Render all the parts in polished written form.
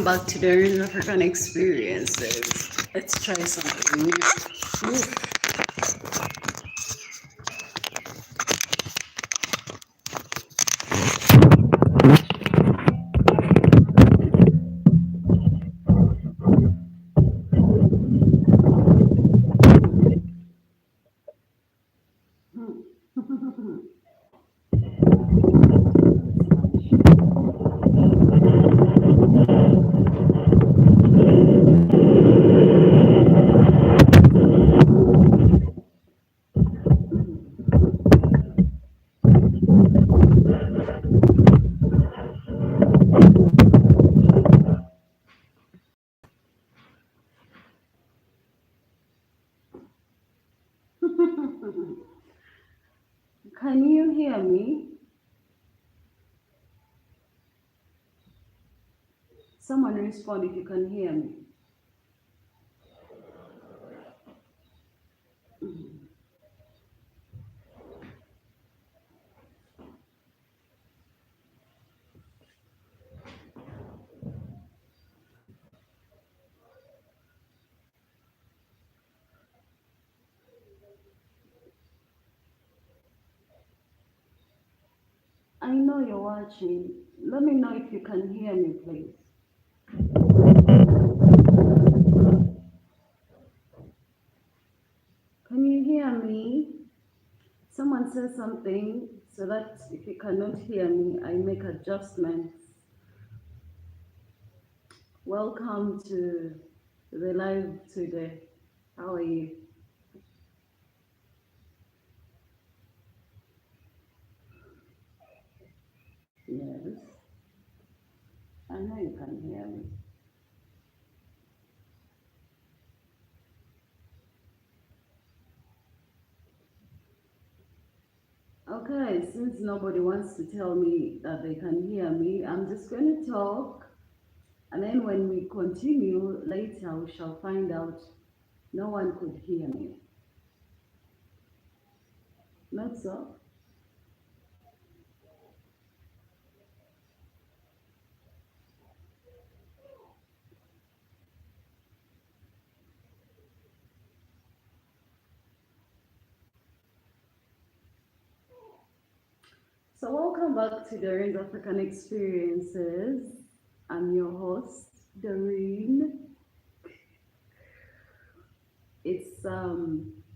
back to DOREEN'S African experiences. Let's try something new. Ooh. Can you hear me? Someone respond if you can hear me. I know you're watching. Let me know if you can hear me, please. Can you hear me? Someone says something so that if you cannot hear me, I make adjustments. Welcome to the live today. How are you? Yes, I know you can hear me. Okay, since nobody wants to tell me that they can hear me, I'm just going to talk. And then when we continue later, we shall find out no one could hear me. Not so? So, welcome back to DOREEN'S African Experiences. I'm your host, Doreen. It's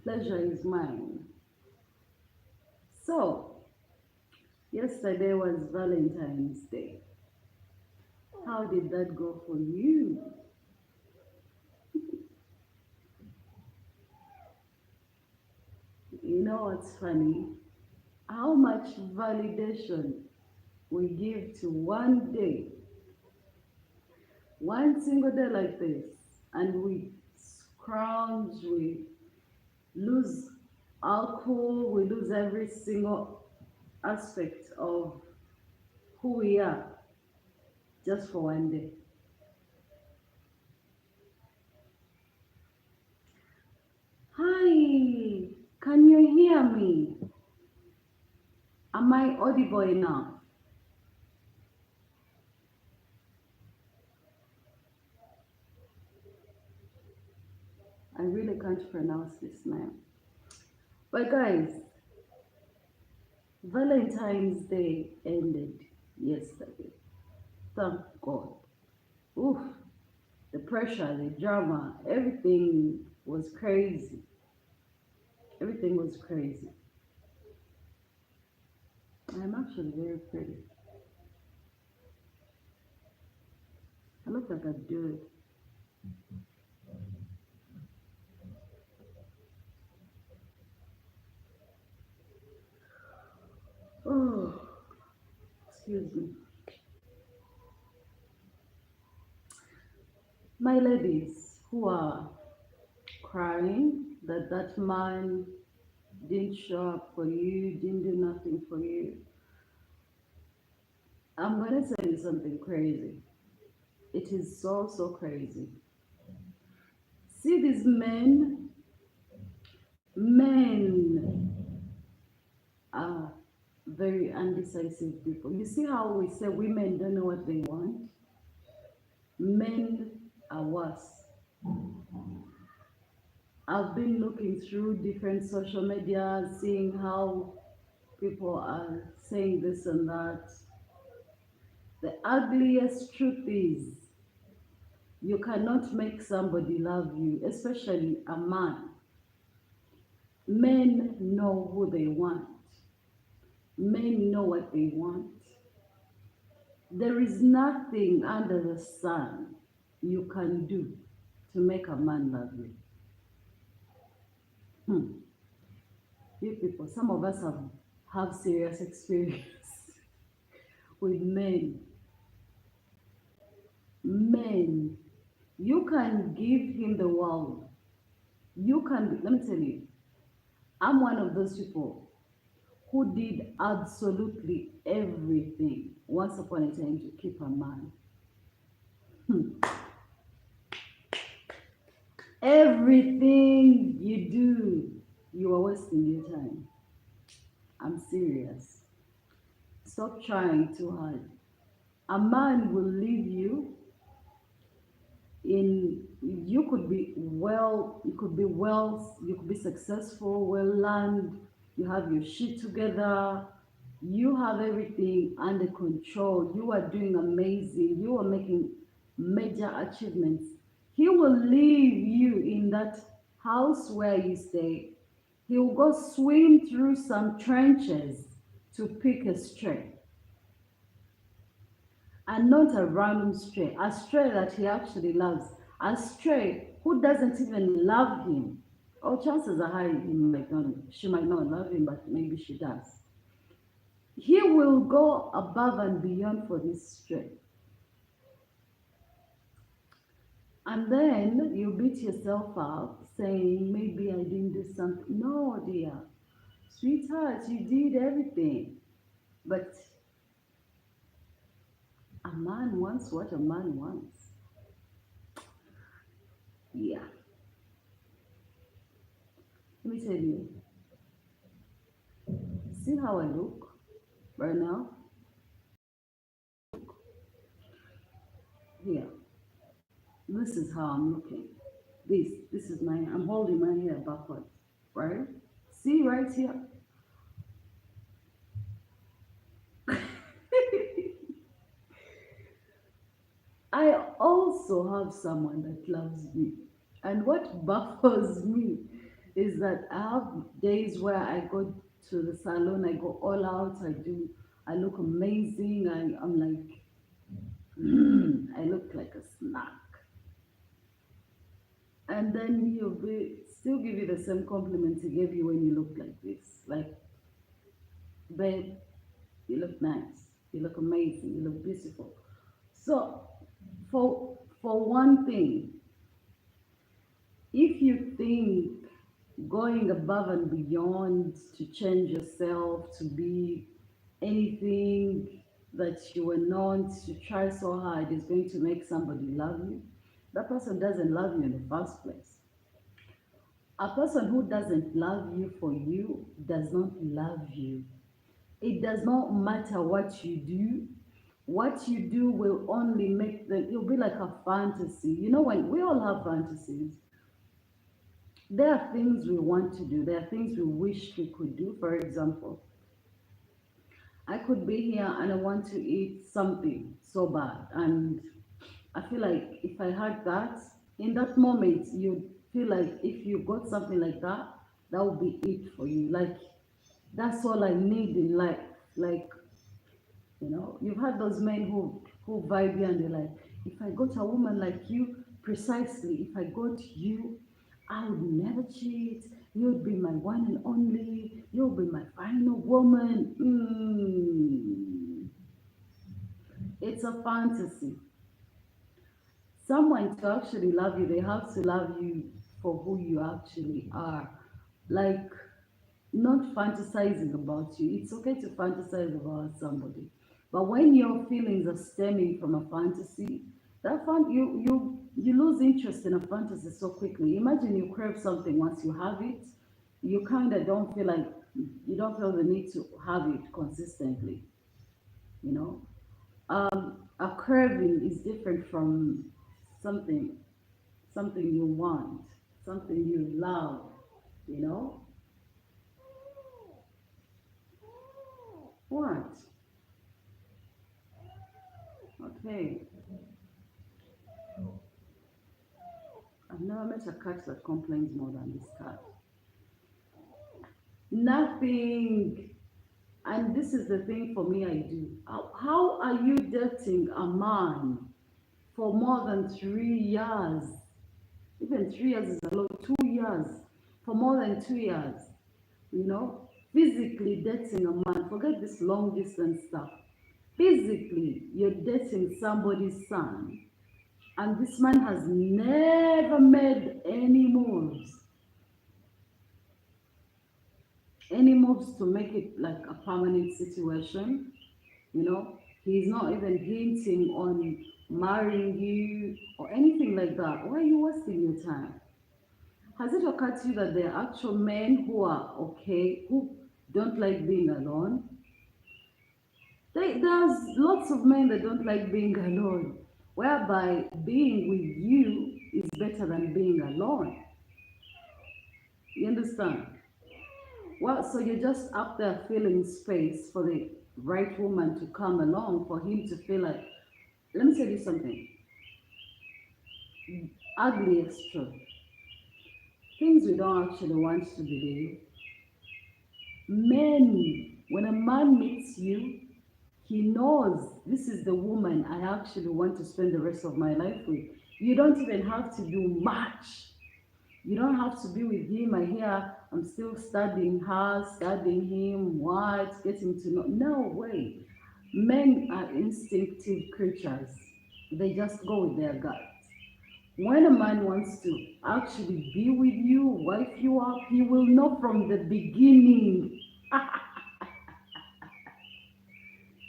pleasure is mine. So, yesterday was Valentine's Day. How did that go for you? You know what's funny? How much validation we give to one day, one single day like this, and we scrounge, we lose our cool, we lose every single aspect of who we are just for one day. Hi, can you hear me? Am I audible enough? I really can't pronounce this name. But guys, Valentine's Day ended yesterday. Thank God. Oof, the pressure, the drama, everything was crazy. Everything was crazy. I'm actually very pretty. I look like a dude. Oh, excuse me. My ladies who are crying that that man didn't show up for you, didn't do nothing for you. I'm gonna tell you something crazy. It is so, so crazy. See these men are very undecisive people. You see how we say women don't know what they want? Men I've been looking through different social media, seeing how people are saying this and that. The ugliest truth is you cannot make somebody love you, especially a man. Men know who they want. Men know what they want. There is nothing under the sun you can do to make a man love you. Hmm. You people, some of us have serious experience with men. Men, you can give him the world. You can, let me tell you, I'm one of those people who did absolutely everything once upon a time to keep a man. Hmm. Everything you do, you are wasting your time. I'm serious. Stop trying too hard. A man will leave you in, you could be successful, well learned, you have your shit together, you have everything under control, you are doing amazing, you are making major achievements. He will leave you in that house where you stay. He will go swim through some trenches to pick a stray, and not a random stray, a stray that he actually loves, a stray who doesn't even love him. Or chances are high she might not love him, but maybe she does. He will go above and beyond for this stray. And then you beat yourself up saying, maybe I didn't do something. No, dear. Sweetheart, you did everything. But a man wants what a man wants. Yeah. Let me tell you, see how I look right now? Here. This is how I'm looking. This is my, I'm holding my hair backwards, right? See right here? I also have someone that loves me. And what baffles me is that I have days where I go to the salon, I go all out, I look amazing, I'm like, I look like a snack. And then he'll be still give you the same compliment he gave you when you look like this. Like, babe, you look nice, you look amazing, you look beautiful. So for one thing, if you think going above and beyond to change yourself to be anything that you were not, to try so hard is going to make somebody love you, that person doesn't love you in the first place. A person who doesn't love you for you does not love you. It does not matter what you do. What you do will only make them, it'll be like a fantasy. You know, when we all have fantasies, there are things we want to do, there are things we wish we could do. For example, I could be here and I want to eat something so bad, and I feel like if I had that, in that moment, you feel like if you got something like that, that would be it for you. Like, that's all I need in life. Like, you've had those men who vibe you and they're like, if I got a woman like you, precisely, if I got you, I would never cheat. You'd be my one and only. You'll be my final woman. It's a fantasy. Someone to actually love you, they have to love you for who you actually are. Like, not fantasizing about you. It's okay to fantasize about somebody, but when your feelings are stemming from a fantasy, that you lose interest in a fantasy so quickly. Imagine you crave something, once you have it, you kind of don't feel like, you don't feel the need to have it consistently. You know, a craving is different from something something you want. something you love, you know? What? Okay. I've never met a cat that complains more than this cat. Nothing. And this is the thing for me I do. How are you dating a man for more than 3 years? Even 3 years is a lot. 2 years. For more than 2 years. You know? Physically dating a man. Forget this long distance stuff. Physically, you're dating somebody's son. And this man has never made any moves to make it like a permanent situation. You know, he's not even hinting on marrying you or anything like that. Why are you wasting your time? Has it occurred to you that there are actual men who are okay, who don't like being alone? There's lots of men that don't like being alone, whereby being with you is better than being alone. You understand? Well, so you're just up there filling space for the right woman to come along, for him to feel like, let me tell you something. Ugly is true. Things we don't actually want to believe. Men, when a man meets you, he knows this is the woman I actually want to spend the rest of my life with. You don't even have to do much. You don't have to be with him. I hear I'm still studying her, studying him, what, getting to know. No way. Men are instinctive creatures. They just go with their gut. When a man wants to actually be with you, wife you up, he will know from the beginning.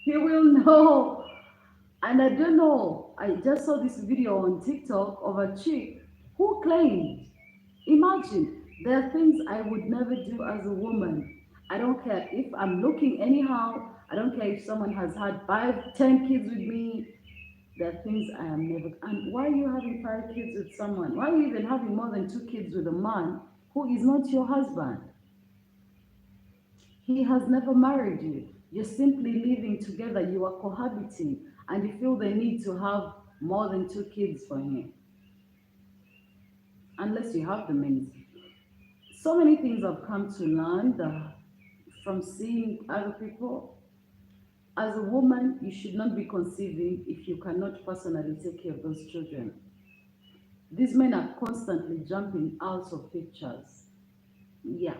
He will know. And I don't know, I just saw this video on TikTok of a chick who claimed, imagine, there are things I would never do as a woman. I don't care if I'm looking anyhow. I don't care if someone has had 5, 10 kids with me. There are things I am never. And why are you having 5 kids with someone? Why are you even having more than 2 kids with a man who is not your husband? He has never married you. You're simply living together. You are cohabiting, and you feel the need to have more than 2 kids for him, unless you have the means. So many things I've come to learn from seeing other people. As a woman, you should not be conceiving if you cannot personally take care of those children. These men are constantly jumping out of pictures. Yeah,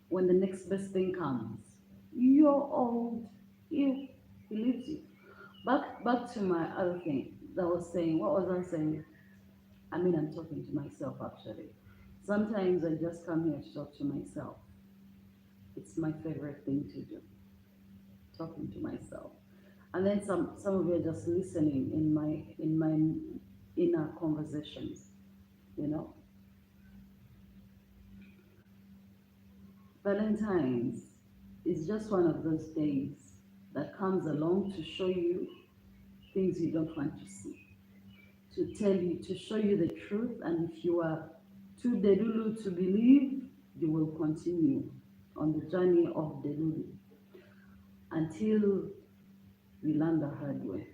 when the next best thing comes, you're old. You, he leaves you. Back to my other thing that was saying. What was I saying? I mean, I'm talking to myself actually. Sometimes I just come here to talk to myself. It's my favorite thing to do, talking to myself. And then some of you are just listening in my inner conversations, you know. Valentine's is just one of those days that comes along to show you things you don't want to see, to tell you, to show you the truth. And if you are too delulu to believe, you will continue on the journey of delulu until you learn the hard way.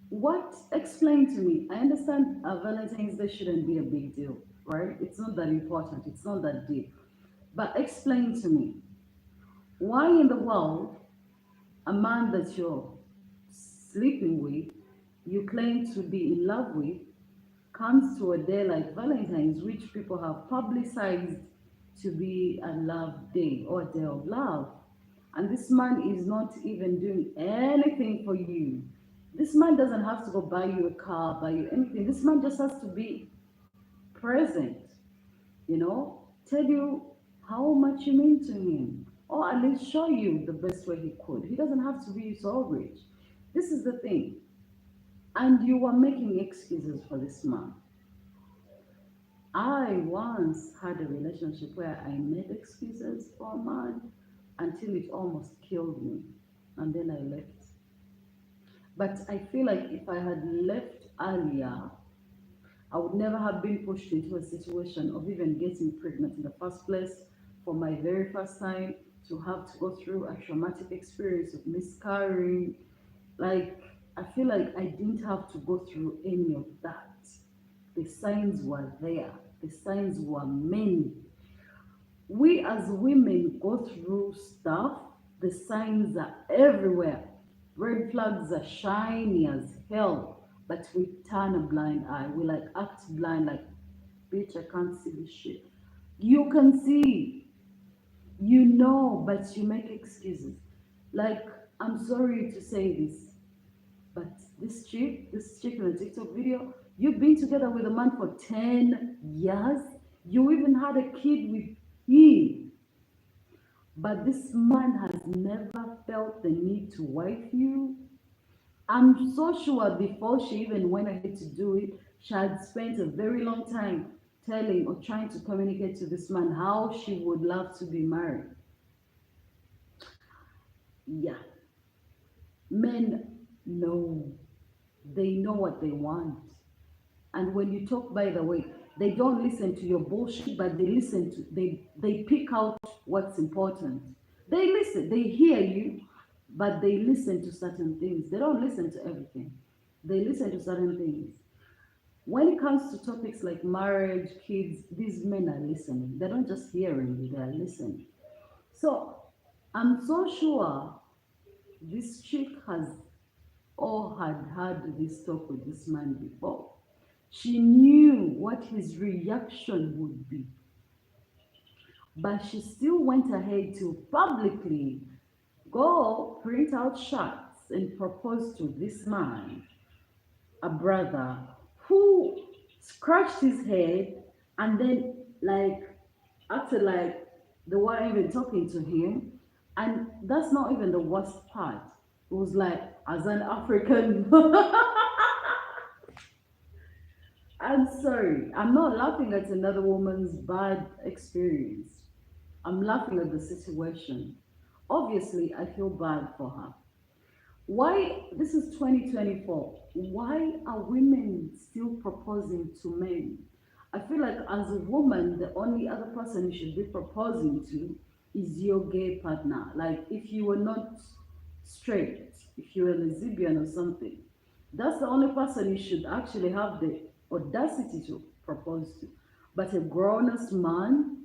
What? Explain to me. I understand Valentine's Day shouldn't be a big deal, right? It's not that important, it's not that deep. But explain to me, why in the world a man that you're sleeping with, you claim to be in love with, comes to a day like Valentine's, which people have publicized to be a love day or a day of love. And this man is not even doing anything for you. This man doesn't have to go buy you a car, buy you anything. This man just has to be present, tell you how much you mean to him, or at least show you the best way he could. He doesn't have to be so rich. This is the thing. And you are making excuses for this man. I once had a relationship where I made excuses for a man until it almost killed me. And then I left. But I feel like if I had left earlier, I would never have been pushed into a situation of even getting pregnant in the first place for my very first time, to have to go through a traumatic experience of miscarrying. Like, I feel like I didn't have to go through any of that. The signs were there, the signs were many. We as women go through stuff, the signs are everywhere. Red flags are shiny as hell, but we turn a blind eye. We like act blind, like, bitch, I can't see this shit. You can see, you know, but you make excuses. Like, I'm sorry to say this, but this chick in the TikTok video, you've been together with a man for 10 years. You even had a kid with him. But this man has never felt the need to wife you. I'm so sure before she even went ahead to do it, she had spent a very long time telling or trying to communicate to this man how she would love to be married. Yeah, men know. They know what they want. And when you talk, by the way, they don't listen to your bullshit, but they pick out what's important. They listen, they hear you, but they listen to certain things. They don't listen to everything. They listen to certain things. When it comes to topics like marriage, kids, these men are listening. They're not just hearing you, they're listening. So I'm so sure this chick has or had had this talk with this man before. She knew what his reaction would be, but she still went ahead to publicly go print out shots and propose to this man, a brother, who scratched his head and then, like, acted like they weren't even talking to him. And that's not even the worst part. It was like, as an African, I'm sorry, I'm not laughing at another woman's bad experience. I'm laughing at the situation. Obviously, I feel bad for her. Why, this is 2024, why are women still proposing to men? I feel like as a woman, the only other person you should be proposing to is your gay partner. Like, if you were not straight, if you're a lesbian or something, that's the only person you should actually have the audacity to propose to. But a grown ass man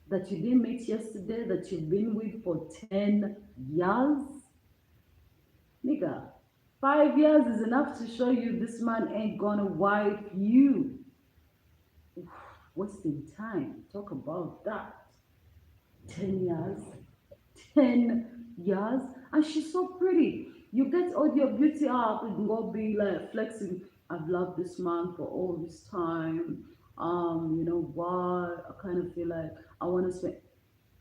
that you didn't meet yesterday, that you've been with for 10 years, nigga, 5 years is enough to show you this man ain't gonna wife you. Wasting time. Talk about that. 10 years. 10 years. And she's so pretty. You get all your beauty up and go be like flexing. I've loved this man for all this time. You know what? I kind of feel like I want to spend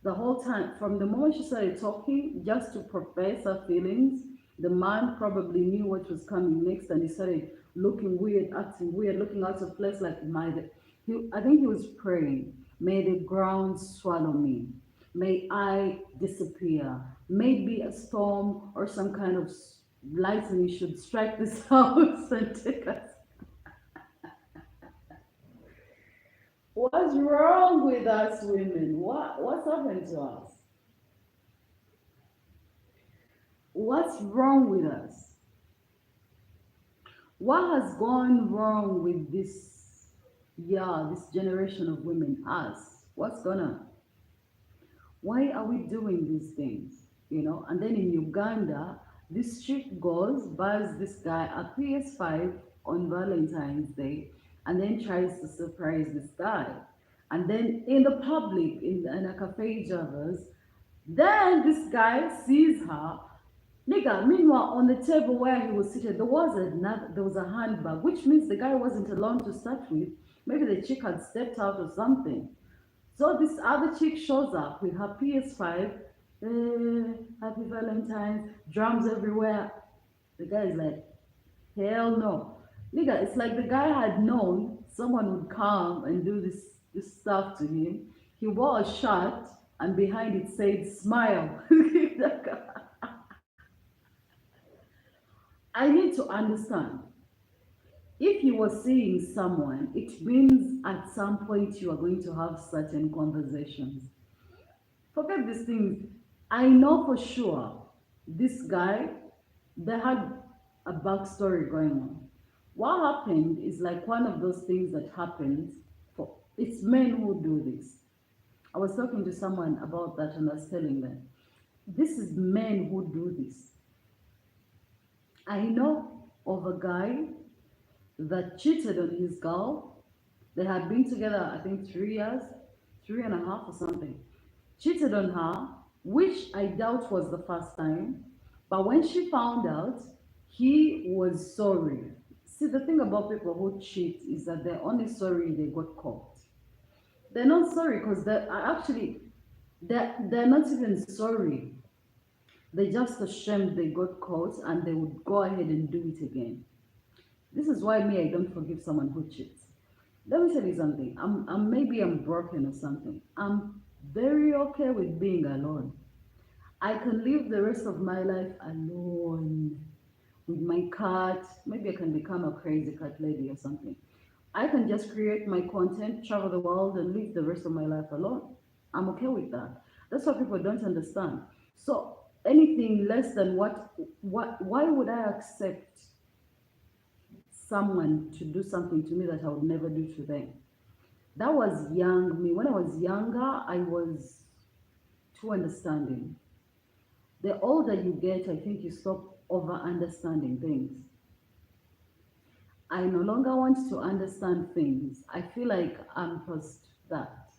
the whole time, from the moment she started talking, just to profess her feelings. The man probably knew what was coming next, and he started looking weird, acting weird, looking out of place, like, I think he was praying, may the ground swallow me, may I disappear, maybe a storm or some kind of lightning should strike this house and take us. What's wrong with us women? What's happened to us? What's wrong with us? What has gone wrong with this, yeah, this generation of women? Us. What's going on? Why are we doing these things? And then in Uganda, this chick goes, buys this guy a PS5 on Valentine's Day, and then tries to surprise this guy. And then in the public, in a cafe Javas, then this guy sees her. Nigga, meanwhile, on the table where he was seated, there was a handbag, which means the guy wasn't alone to start with. Maybe the chick had stepped out or something. So this other chick shows up with her PS5, happy Valentine's, drums everywhere. The guy is like, hell no. Nigga, it's like the guy had known someone would come and do this stuff to him. He wore a shirt and behind it said smile. I need to understand. If you were seeing someone, it means at some point you are going to have certain conversations. Forget these things. I know for sure this guy, they had a backstory going on. What happened is like one of those things that happens for it's men who do this. I was talking to someone about that and I was telling them, this is men who do this. I know of a guy that cheated on his girl. They had been together, I think, 3 years, 3.5 or something. Cheated on her, which I doubt was the first time. But when she found out, he was sorry. See, the thing about people who cheat is that they're only sorry they got caught. They're not sorry because they're actually they're not even sorry. They're just ashamed they got caught and they would go ahead and do it again. This is why me, I don't forgive someone who cheats. Let me tell you something. Maybe I'm broken or something. I'm very okay with being alone. I can live the rest of my life alone with my cat. Maybe I can become a crazy cat lady or something. I can just create my content, travel the world, and live the rest of my life alone. I'm okay with that. That's what people don't understand. So anything less than what why would I accept someone to do something to me that I would never do to them? That was young me. When I was younger, I was too understanding. The older you get, I think you stop over understanding things. I no longer want to understand things. I feel like I'm past that.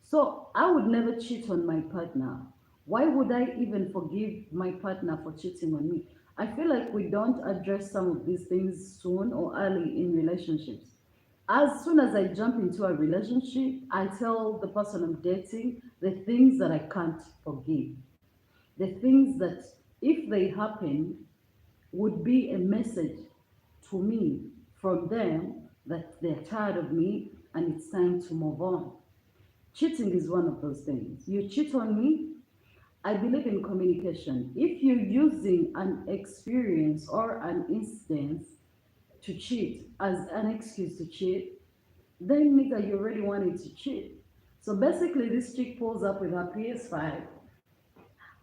So I would never cheat on my partner. Why would I even forgive my partner for cheating on me? I feel like we don't address some of these things soon or early in relationships. As soon as I jump into a relationship, I tell the person I'm dating the things that I can't forgive. The things that, if they happen, would be a message to me from them that they're tired of me and it's time to move on. Cheating is one of those things. You cheat on me, I believe in communication. If you're using an experience or an instance to cheat as an excuse to cheat, then nigga, you already wanted to cheat. So basically, this chick pulls up with her PS5.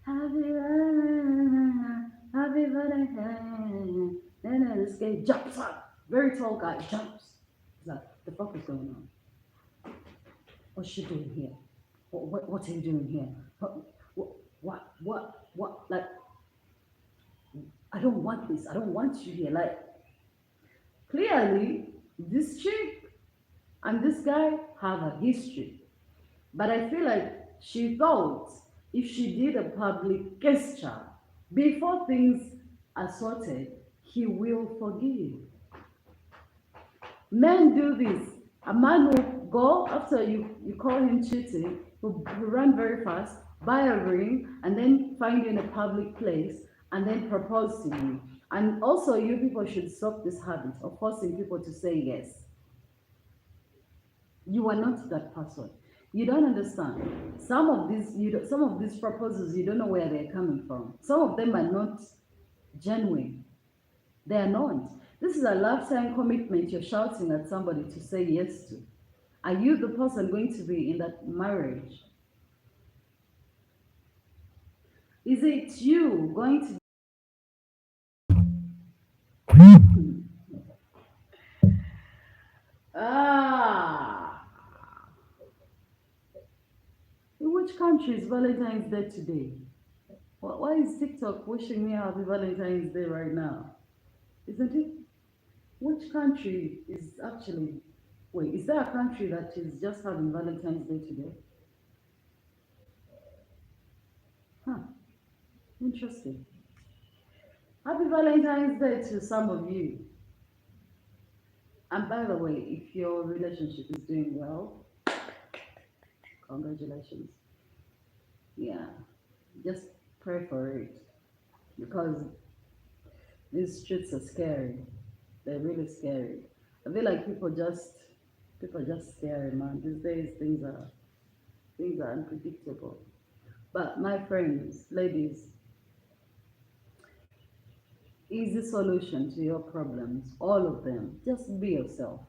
Happy birthday, happy birthday. Then this guy jumps up. Very tall guy jumps. He's like, the fuck is going on? What's she doing here? What are you doing here? What? Like, I don't want this. I don't want you here. Like, clearly, this chick and this guy have a history. But I feel like she thought if she did a public gesture before things are sorted, he will forgive. Men do this. A man will go after you call him cheating, will run very fast, buy a ring, and then find you in a public place and then propose to you. And also, you people should stop this habit of forcing people to say yes. You are not that person. You don't understand. Some of these proposals, you don't know where they're coming from. Some of them are not genuine. They are not. This is a lifetime commitment you're shouting at somebody to say yes to. Are you the person going to be in that marriage? Is it you going to? Ah, in which country is Valentine's Day today? Why is TikTok wishing me happy Valentine's Day right now? Isn't it? Which country is actually? Wait, is there a country that is just having Valentine's Day today? Huh, interesting. Happy Valentine's Day to some of you. And by the way, if your relationship is doing well, congratulations. Yeah, just pray for it because these streets are scary. They're really scary. I feel like people are just scary, man. These days things are unpredictable. But my friends, ladies, easy solution to your problems, all of them. Just be yourself.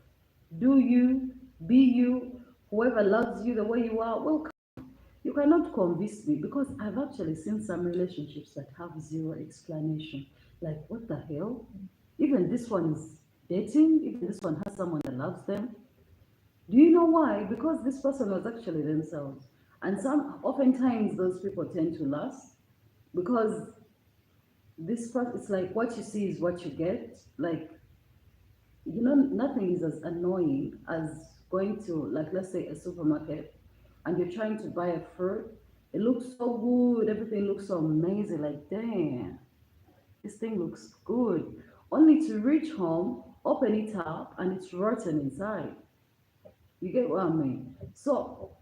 Do you, be you. Whoever loves you the way you are, well, you cannot convince me because I've actually seen some relationships that have zero explanation. Like, what the hell? Even this one is dating, even this one has someone that loves them. Do you know why? Because this person was actually themselves. And some oftentimes those people tend to last because this person, it's like what you see is what you get. Like, nothing is as annoying as going to, like, let's say a supermarket and you're trying to buy a fruit. It looks so good, everything looks so amazing. Like, damn, this thing looks good. Only to reach home, open it up, and it's rotten inside. You get what I mean? So,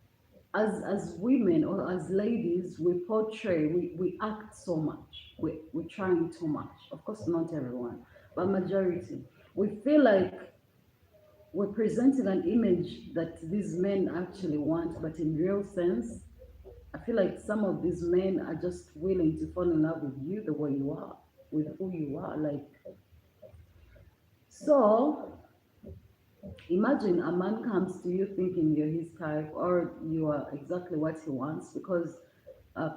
as women or as ladies, we portray, we act so much. We're trying too much. Of course, not everyone, but majority. We feel like we're presenting an image that these men actually want, but in real sense, I feel like some of these men are just willing to fall in love with you the way you are, with who you are. Like, so imagine a man comes to you thinking you're his type or you are exactly what he wants because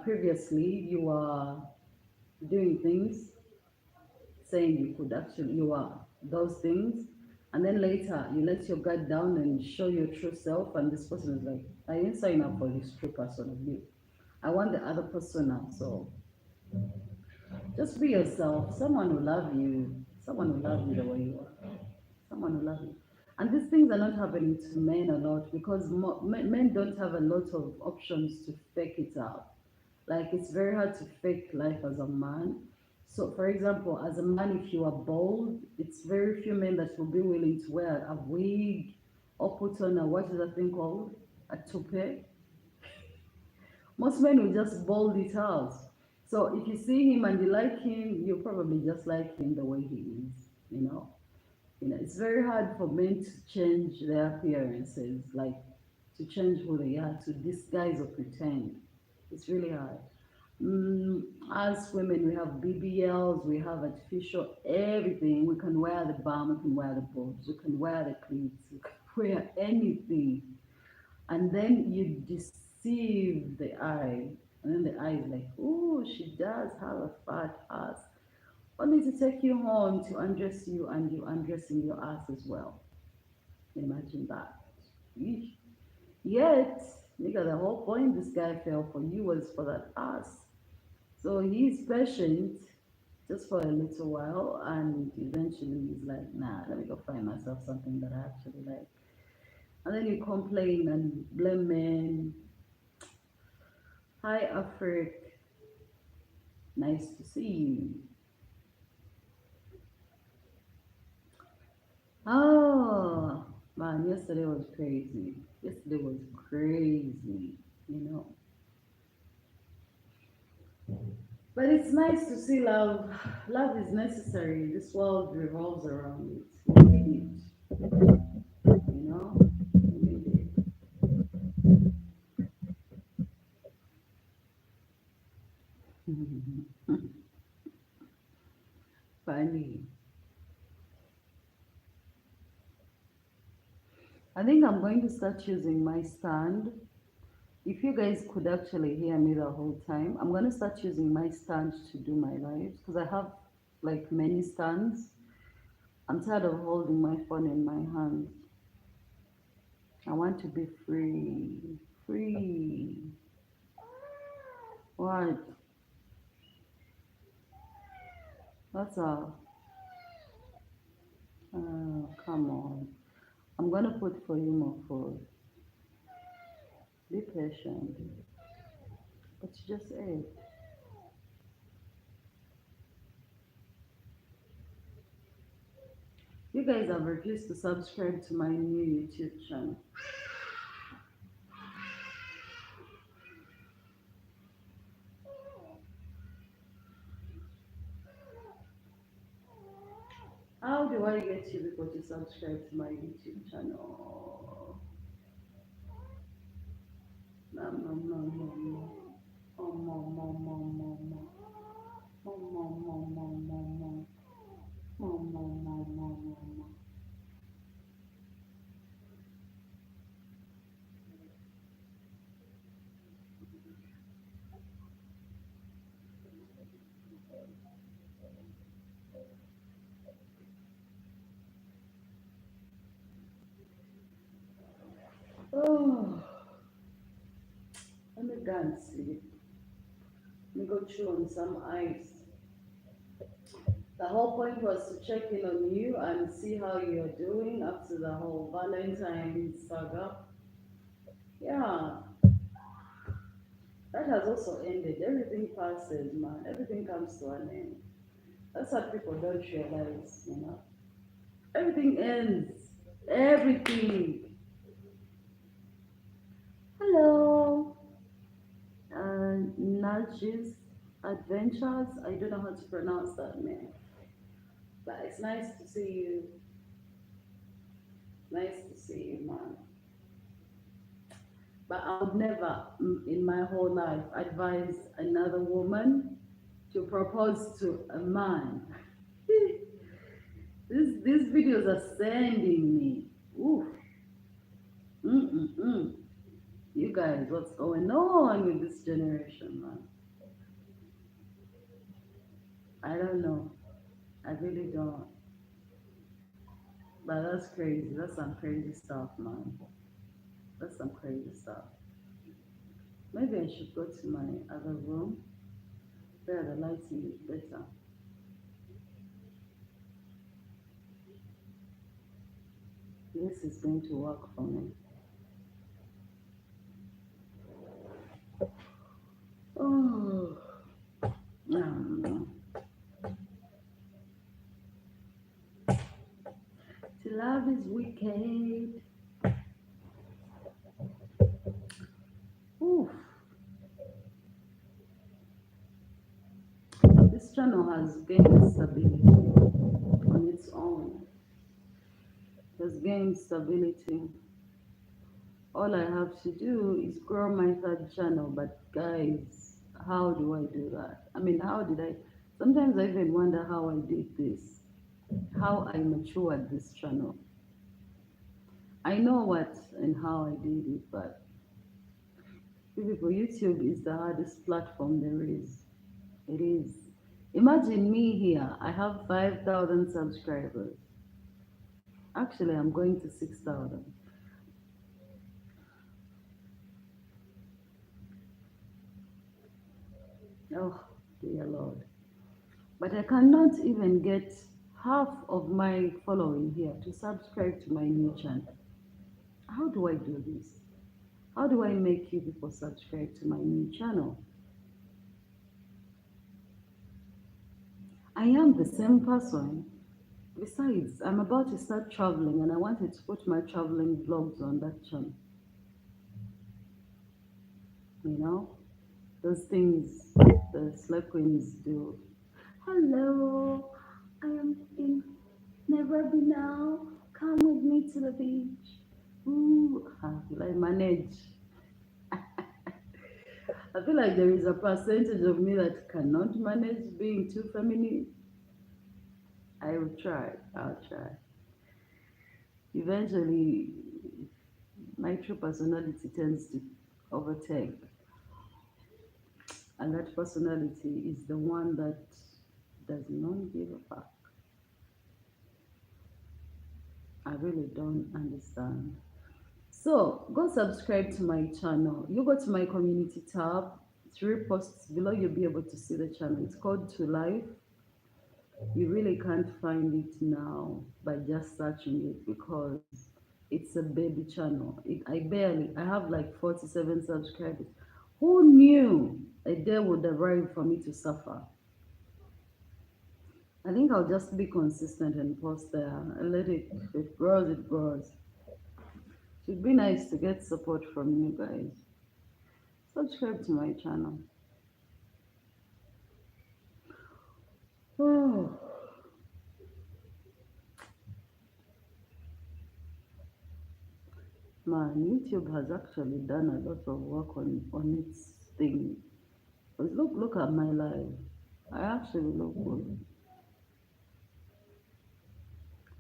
previously you are doing things saying you could actually, you are those things, and then later you let your guard down and show your true self, and this person is like, I didn't sign up for this true person of you. I want the other persona. So just be yourself. Someone will love you. Someone will love you the way you are. Someone will love you. And these things are not happening to men a lot because men don't have a lot of options to fake it out. Like, it's very hard to fake life as a man. So, for example, as a man, if you are bald, it's very few men that will be willing to wear a wig or put on a, what is that thing called? A toupee. Most men will just bald it out. So if you see him and you like him, you probably just like him the way he is, you know. It's very hard for men to change their appearances, like to change who they are, to disguise or pretend. It's really hard. Mm, as women, we have BBLs, we have artificial everything. We can wear the balm, we can wear the boobs, we can wear the cleats, we can wear anything. And then you deceive the eye. And then the eye is like, oh, she does have a fat ass. Only to take you home to undress you and you undressing your ass as well. Imagine that. Eesh. Yet, nigga, the whole point this guy fell for you was for that ass. So he's patient just for a little while and eventually he's like, nah, let me go find myself something that I actually like. And then you complain and blame men. Hi, Afrik. Nice to see you. Oh, man, yesterday was crazy. Yesterday was crazy, you know. But it's nice to see love. Love is necessary. This world revolves around it. We need it, you know. We need it. Funny. I think I'm going to start using my stand. If you guys could actually hear me the whole time, I'm going to start using my stand to do my lives because I have like many stands. I'm tired of holding my phone in my hand. I want to be free. Free. What? That's a. Come on. I'm going to put for you more food. Be patient. But you just ate. You guys have refused to subscribe to my new YouTube channel. How do I get you people to subscribe to my YouTube channel? No, no, no, no, no. Oh, no, no, no, no, no. Oh, no, no, no, no, no. Oh, oh, let me go and sleep. Let me go chew on some ice. The whole point was to check in on you and see how you're doing after the whole Valentine's saga. Yeah, that has also ended. Everything passes, man. Everything comes to an end. That's what people don't realize. Everything ends. Everything. Hello, Najis Adventures. I don't know how to pronounce that name, but it's nice to see you. Nice to see you, man. But I would never, in my whole life, advise another woman to propose to a man. These videos are sending me. Oof. Mm-mm-mm. You guys, what's going on with this generation, man? I don't know. I really don't. But that's crazy. That's some crazy stuff, man. That's some crazy stuff. Maybe I should go to my other room where the lighting is better. This is going to work for me. Oh, no. To love is wicked. Oof. This channel has gained stability on its own. It has gained stability. All I have to do is grow my third channel. But guys, how do I do that? I mean, how did I? Sometimes I even wonder how I did this, how I matured this channel. I know what and how I did it, but people, YouTube is the hardest platform there is. It is. Imagine me here. I have 5,000 subscribers. Actually, I'm going to 6,000. Oh, dear Lord. But I cannot even get half of my following here to subscribe to my new channel. How do I do this? How do I make you people subscribe to my new channel? I am the same person. Besides, I'm about to start traveling and I wanted to put my traveling vlogs on that channel. You know, those things the slave queens do. Hello, I am in Nairobi now. Come with me to the beach. Ooh, how will I manage? I feel like there is a percentage of me that cannot manage being too feminine. I will try. I'll try. Eventually, my true personality tends to overtake, and that personality is the one that does not give a fuck. I really don't understand. So go subscribe to my channel. You go to my community tab, three posts below, you'll be able to see the channel. It's called To Life. You really can't find it now by just searching it because it's a baby channel. I have like 47 subscribers. Who knew a day would arrive for me to suffer? I think I'll just be consistent and post there and let it, if it grows, it grows. Should be nice to get support from you guys. Subscribe to my channel. Oh, man, YouTube has actually done a lot of work on its thing. But look at my life. I actually look good.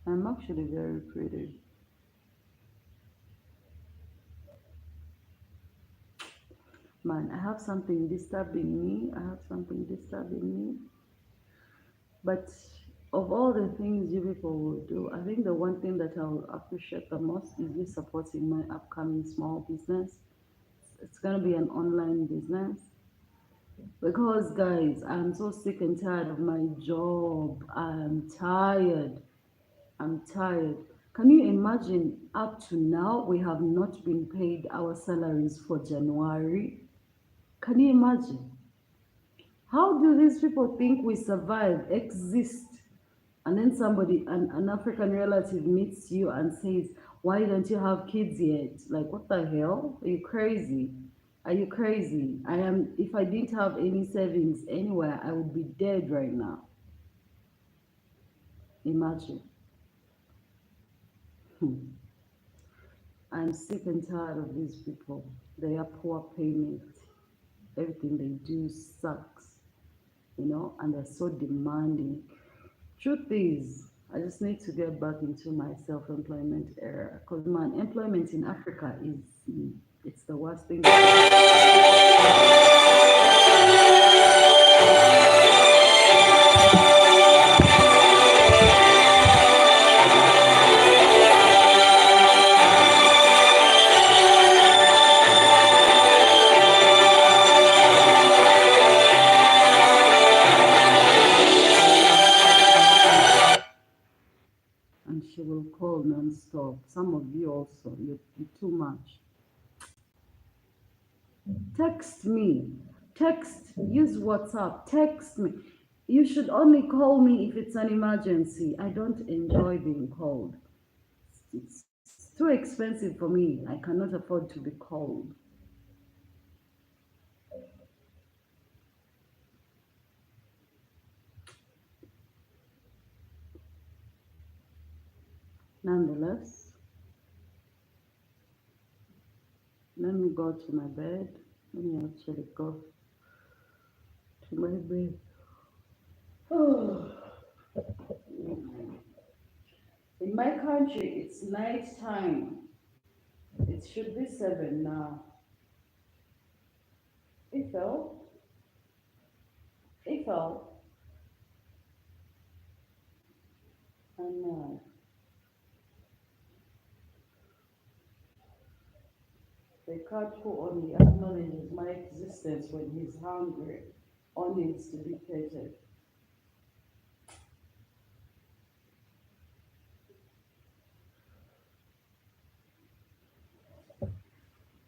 I'm actually very pretty. Man, I have something disturbing me. I have something disturbing me. But of all the things you people will do, I think the one thing that I'll appreciate the most is you supporting my upcoming small business. It's gonna be an online business. Because guys, I'm so sick and tired of my job. I'm tired. I'm tired. Can you imagine up to now we have not been paid our salaries for January? Can you imagine? How do these people think we survive, exist, and then somebody, an African relative meets you and says, why don't you have kids yet? Like, what the hell? Are you crazy? Are you crazy? I am, if I didn't have any savings anywhere, I would be dead right now. Imagine. Hmm. I'm sick and tired of these people. They are poor payment. Everything they do sucks, and they're so demanding. Truth is, I just need to get back into my self-employment era because man, employment in Africa is it's the worst thing. And she will call non-stop. Some of you also, you're too much. Text me. Use WhatsApp. Text me. You should only call me if it's an emergency. I don't enjoy being called. It's too expensive for me. I cannot afford to be called. Nonetheless, let me go to my bed. Let me actually go to my bed. In my country, it's night time. It should be 7 now. Ifel, Ifel, and the cat who only acknowledges my existence when he's hungry or needs to be petted.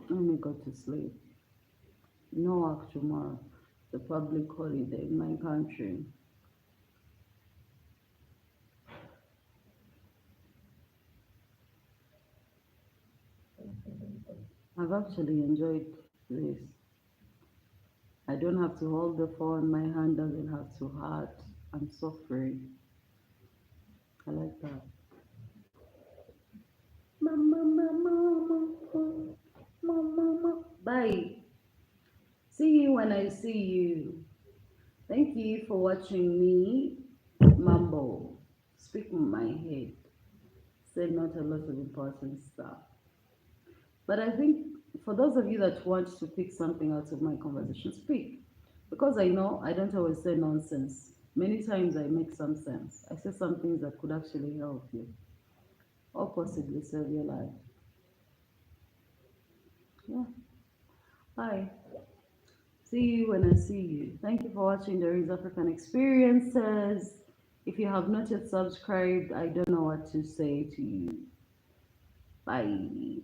Let me go to sleep. No work tomorrow. The public holiday in my country. I've actually enjoyed this. I don't have to hold the phone, my hand doesn't have to hurt. I'm so free. I like that. Mama, mama, mama, mama. Bye. See you when I see you. Thank you for watching me mumble, speak with my head, say not a lot of important stuff. But I think for those of you that want to pick something out of my conversation, speak. Because I know I don't always say nonsense. Many times I make some sense. I say some things that could actually help you or possibly save your life. Yeah. Bye. See you when I see you. Thank you for watching DOREEN'S African Experiences. If you have not yet subscribed, I don't know what to say to you. Bye.